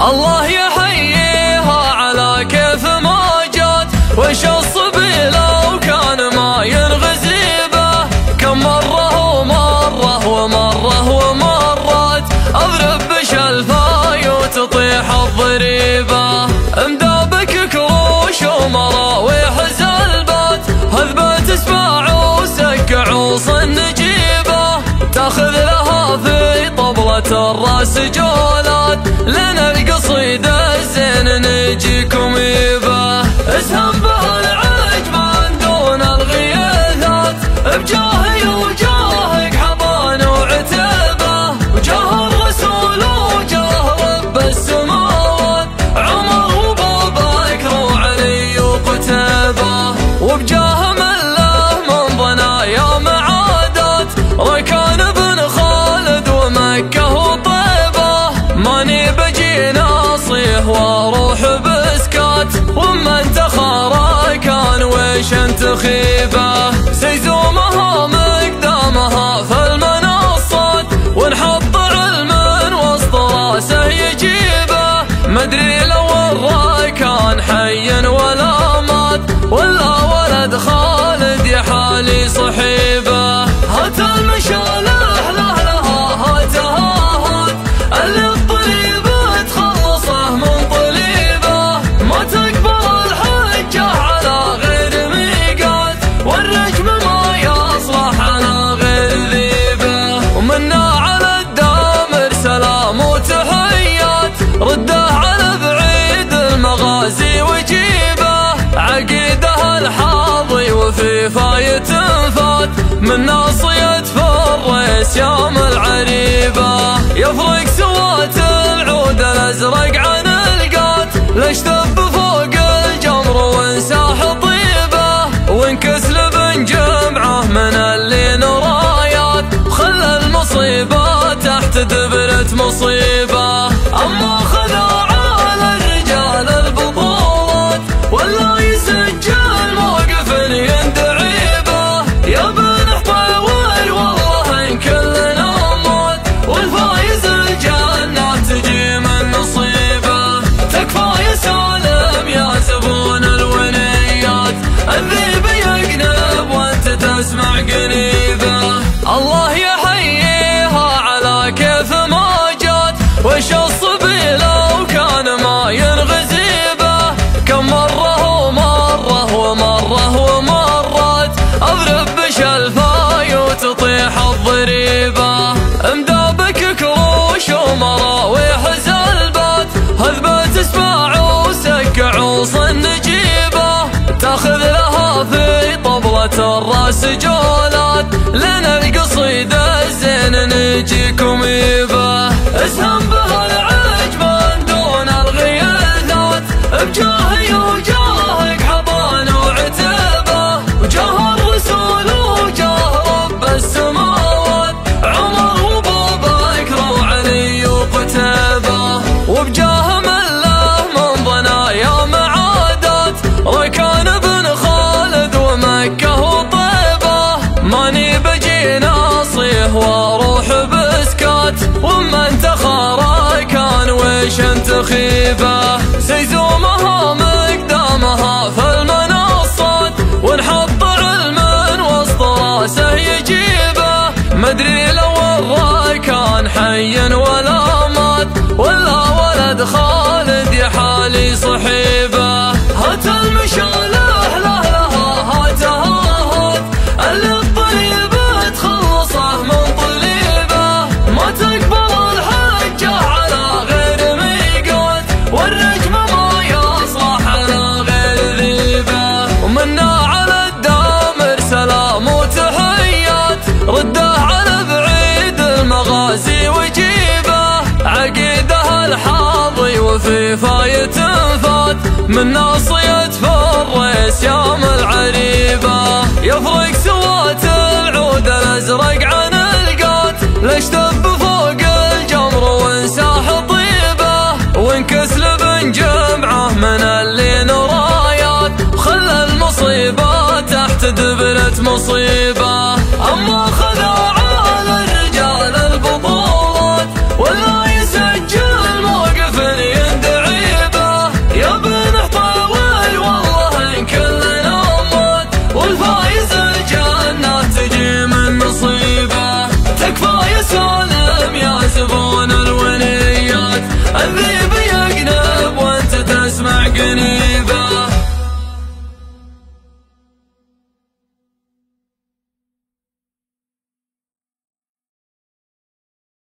الله يحييها على كيف ما جات، وش الصبي لو كان ما ينغزي به. كم مرة ومرة ومرة ومرات اضرب بشلفاي وتطيح الضريبة. مدابك كروش ومراويح زلبات، هذبت اسباع وسكع وصن نجيبه. تاخذ لها في طبلة الراس جولات، لنا القصيدة الزين نجيكم يبه. اسهم به العجبان دون الغياثات، بجاهي وجاهك حضان وعتبه. وجاه الرسول وجاه رب السماوات، عمر وابو بكر وعلي وقتيبه. وبجاه من له من ضنايا معادات، ركان بن خالد ومكة وطيبه. ماني بجي ناصيه واروح بسكات، ومن تخارى كان ويش انتخيبه. سيزومها مقدامها في المنصات، ونحط علم وسط راسه يجيبه. مدري لو الراكان حي ولا مات، ولا ولد خالد يحالي صحيبه. هات المشالح له لها هاتها هات، اللي الطريبة تخلصه من طليبه. ما تقبل الحجة على غير ميقات، والرجم ما يصلح على غير ذيبه. ومنا على الدامر سلام وتحيات، رده على بعيد المغازي وجيبه. عقيده الحاضي وفي فايت فات، من ناصية فريس يوم العريبة. يفرق سوات العود الازرق عن القات، لاشتب فوق الجمر وانساح طيبه. وانكسل بن جمعه من اللي نرايات، خلى المصيبة تحت دبرة مصيبة. اما خذا على الرجال البطولات، ولا يسجل موقف يندعيبه. يا بن حطيور والله ان كلنا موت، والفايز الجنة تجي من نصيبه. تكفى يا سالم يا زبون الونيات، الذيب يقنب وانت تسمع قنيبه. الله يحييها على كيف ما جات، وش الصبي لو كان ما ينغزي به. كم مرة ومرة ومرة ومرات اضرب بشلفاي وتطيح الضريبة. مدابك كروش ومراويح زلبات، هذبت اسباع وسكع وصن نجيبه. تاخذ لها في طبلة الراس جولات، لنا القصيدة الزين نجيكم يبه. اسهم به العجبان دون الغياثات، بجاهي وجاهك حضان وعتبه. وجاه الرسول وجاه رب السماوات، عمر وابو بكر وعلي وقتيبه. وبجاه من له من ضنايا معادات، ركان بن خالد ومكة وطيبه. ماني بجي ناصيه واروح بسكات، ومن تخارى كان ويش انتخيبه. سيزومها مقدامها في المنصات، ونحط علم وسط راسه يجيبه. مدري لو الراكان حي ولا مات، ولا ولد خالد يحالي صحيبه. هات المشالح له لها هاتها هات، اللي الطريبة تخلصه من طليبه. ما تقبل الحجة على غير ميقات، والرجم ما يصلح على غير ذيبه. ومنا على الدامر سلام وتحيات، رده على بعيد المغازي وجيبه. عقيده الحاضي وفي فايت فات، من ناصية فريس يوم العريبة. يفرق سوات العود الازرق عن القات، لاشتب فوق الجمر وانساح طيبه. وانكسل بن جمعه من اللي نرايات، خلى المصيبة تحت دبرة مصيبة. اما خذا على الرجال البطولات، ولا يسجل موقف سنين.